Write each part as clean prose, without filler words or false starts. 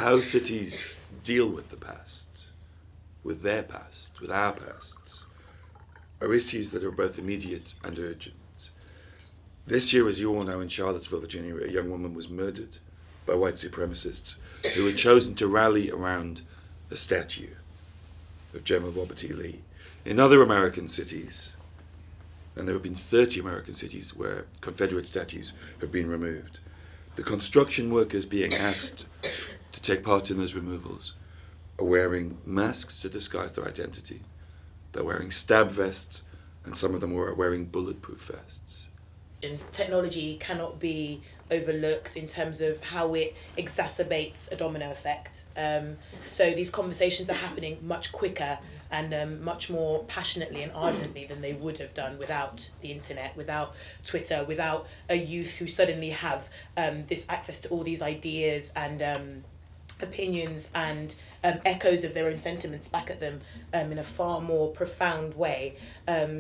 how cities deal with the past, with their past, with our pasts, are issues that are both immediate and urgent. This year, as you all know, in Charlottesville, Virginia, a young woman was murdered by white supremacists who had chosen to rally around a statue of General Robert E. Lee. In other American cities, and there have been 30 American cities where Confederate statues have been removed, the construction workers being asked to take part in those removals are wearing masks to disguise their identity. They're wearing stab vests, and some of them are wearing bulletproof vests. Technology cannot be overlooked in terms of how it exacerbates a domino effect. So these conversations are happening much quicker and much more passionately and ardently than they would have done without the internet, without Twitter, without a youth who suddenly have this access to all these ideas and opinions and echoes of their own sentiments back at them in a far more profound way.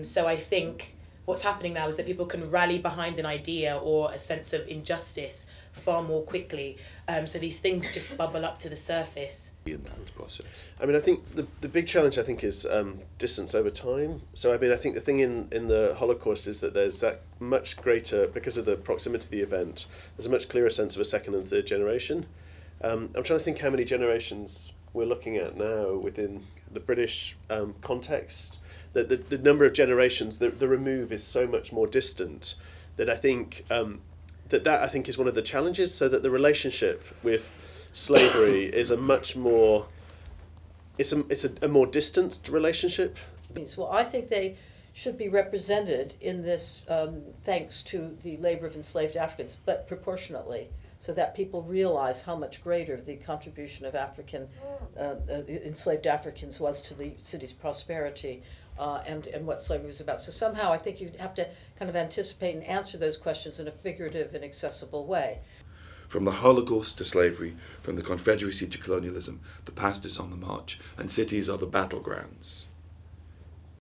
So I think what's happening now is that people can rally behind an idea or a sense of injustice far more quickly. So these things just bubble up to the surface. In that process. I mean, I think the big challenge, I think, is distance over time. So, I mean, I think the thing in the Holocaust is that there's that much greater, because of the proximity of the event, there's a much clearer sense of a second and third generation. I'm trying to think how many generations we're looking at now within the British context. The number of generations, the remove is so much more distant that I think that I think is one of the challenges. So that the relationship with slavery is a much more, it's a more distant relationship. Well, I think they should be represented in this thanks to the labor of enslaved Africans, but proportionately, so that people realize how much greater the contribution of enslaved Africans was to the city's prosperity and what slavery was about. So somehow I think you have to kind of anticipate and answer those questions in a figurative and accessible way. From the Holocaust to slavery, from the Confederacy to colonialism, the past is on the march, and cities are the battlegrounds.